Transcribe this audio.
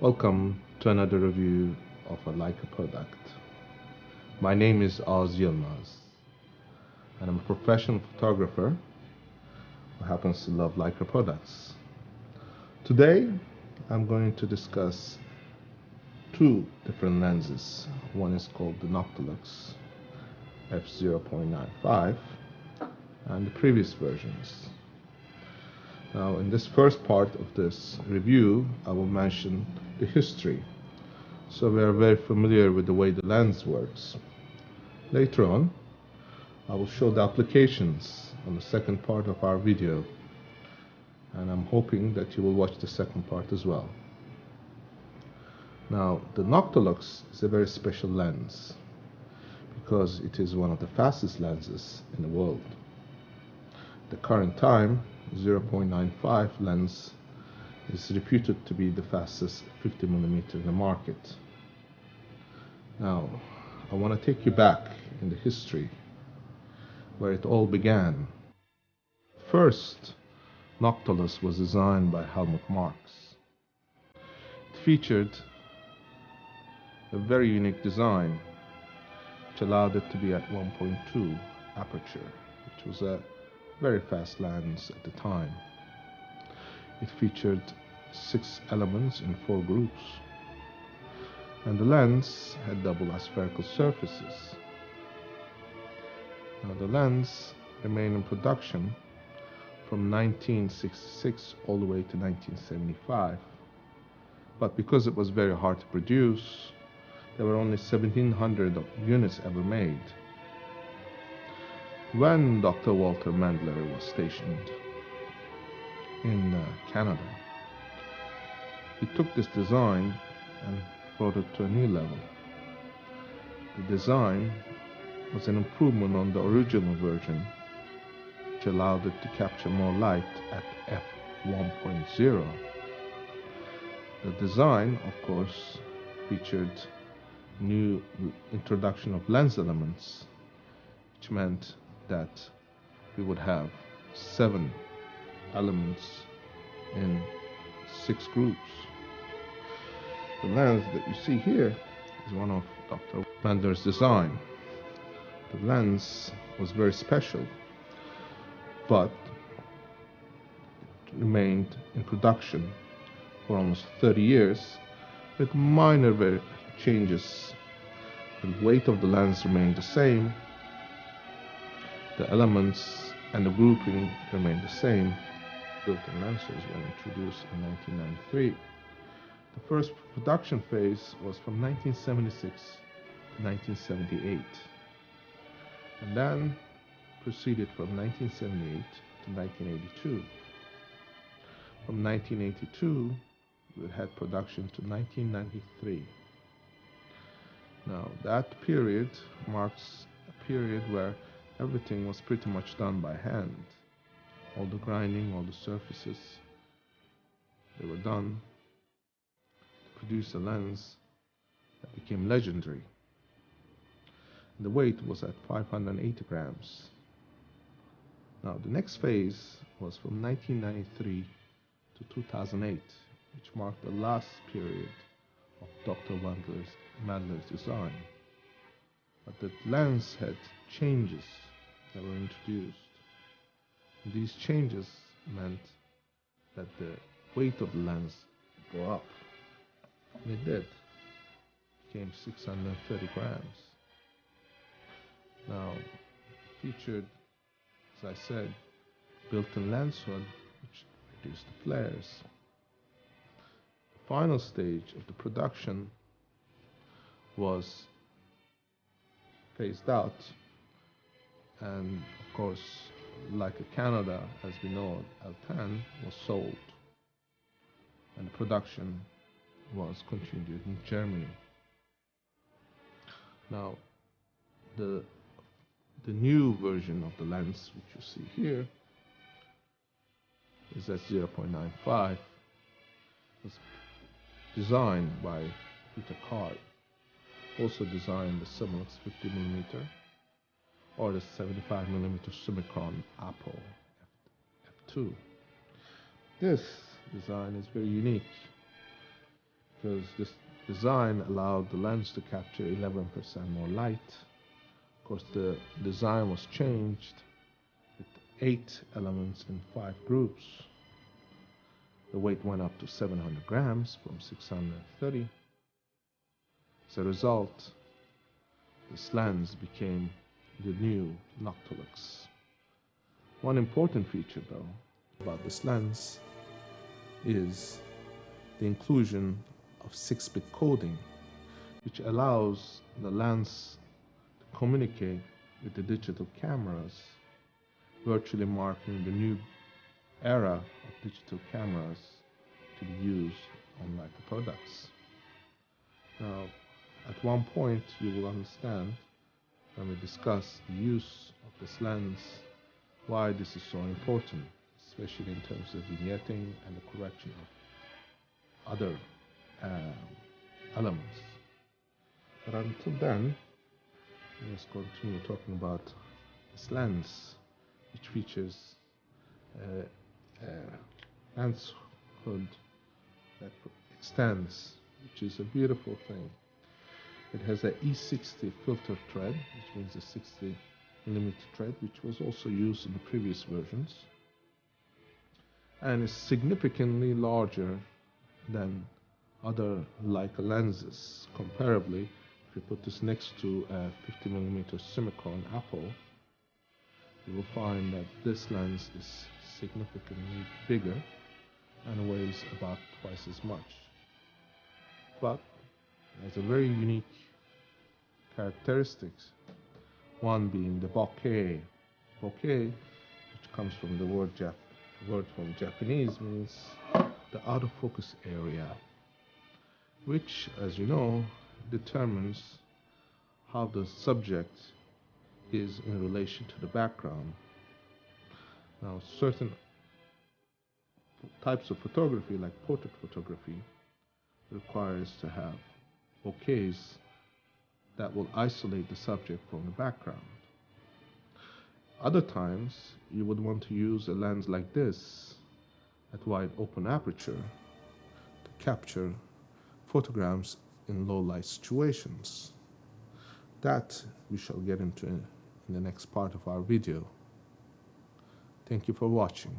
Welcome to another review of a Leica product. My name is Oz Yilmaz, and I'm a professional photographer who happens to love Leica products. Today, I'm going to discuss two different lenses. One is called the Noctilux f0.95 and the previous versions. Now, in this first part of this review, I will mention the history, so we are very familiar with the way the lens works. Later on, I will show the applications on the second part of our video, and I'm hoping that you will watch the second part as well. Now, the Noctilux is a very special lens because it is one of the fastest lenses in the world. The current time 0.95 lens is reputed to be the fastest 50mm in the market. Now, I want to take you back in the history where it all began. First, Noctilus was designed by Helmut Marx. It featured a very unique design which allowed it to be at 1.2 aperture, which was a very fast lens at the time. It featured 6 elements in 4 groups, and the lens had double aspherical surfaces. Now, the lens remained in production from 1966 all the way to 1975, but because it was very hard to produce, there were only 1,700 units ever made. When Dr. Walter Mandler was stationed in Canada, he took this design and brought it to a new level. The design was an improvement on the original version, which allowed it to capture more light at f1.0. The design, of course, featured new introduction of lens elements, which meant that we would have 7 elements in 6 groups. The lens that you see here is one of Dr. Mandler's design. The lens was very special, but it remained in production for almost 30 years with minor changes. The weight of the lens remained the same. The elements and the grouping remained the same. Built-in lenses were introduced in 1993. The first production phase was from 1976 to 1978, and then proceeded from 1978 to 1982. From 1982, we had production to 1993. Now, that period marks a period where everything was pretty much done by hand. All the grinding, all the surfaces, they were done to produce a lens that became legendary. And the weight was at 580 grams. Now, the next phase was from 1993 to 2008, which marked the last period of Dr. Mandler's design. But the lens had changes that were introduced. And these changes meant that the weight of the lens would go up. And it did. It became 630 grams. Now, it featured, as I said, built-in lens hood, which reduced the flares. The final stage of the production was phased out, and of course, Leica Canada, as we know, L10 was sold, and the production was continued in Germany. Now, the new version of the lens, which you see here, is at 0.95. was designed by Peter Card, also designed the Simulux 50mm or the 75mm Summicron Apple f2. This design is very unique. because this design allowed the lens to capture 11% more light. Of course, the design was changed with 8 elements in 5 groups. The weight went up to 700 grams from 630. As a result, this lens became the new Noctilux. One important feature, though, about this lens is the inclusion of 6-bit coding, which allows the lens to communicate with the digital cameras, virtually marking the new era of digital cameras to be used on Leica products. Now, at one point you will understand when we discuss the use of this lens why this is so important, especially in terms of vignetting and the correction of other elements. But until then, let's continue talking about this lens, which features a lens hood that extends, which is a beautiful thing. It has a E60 filter thread, which means a 60mm thread, which was also used in the previous versions, and is significantly larger than other Leica lenses. Comparably, if you put this next to a 50mm Summicron Apple, you will find that this lens is significantly bigger and weighs about twice as much. But it has a very unique characteristics, one being the bokeh. Bokeh, which comes from the word from Japanese, means the out of focus area, which, as you know, determines how the subject is in relation to the background. Now, certain types of photography, like portrait photography, requires to have bokehs that will isolate the subject from the background. Other times, you would want to use a lens like this at wide open aperture to capture photographs in low light situations. That we shall get into in the next part of our video. Thank you for watching.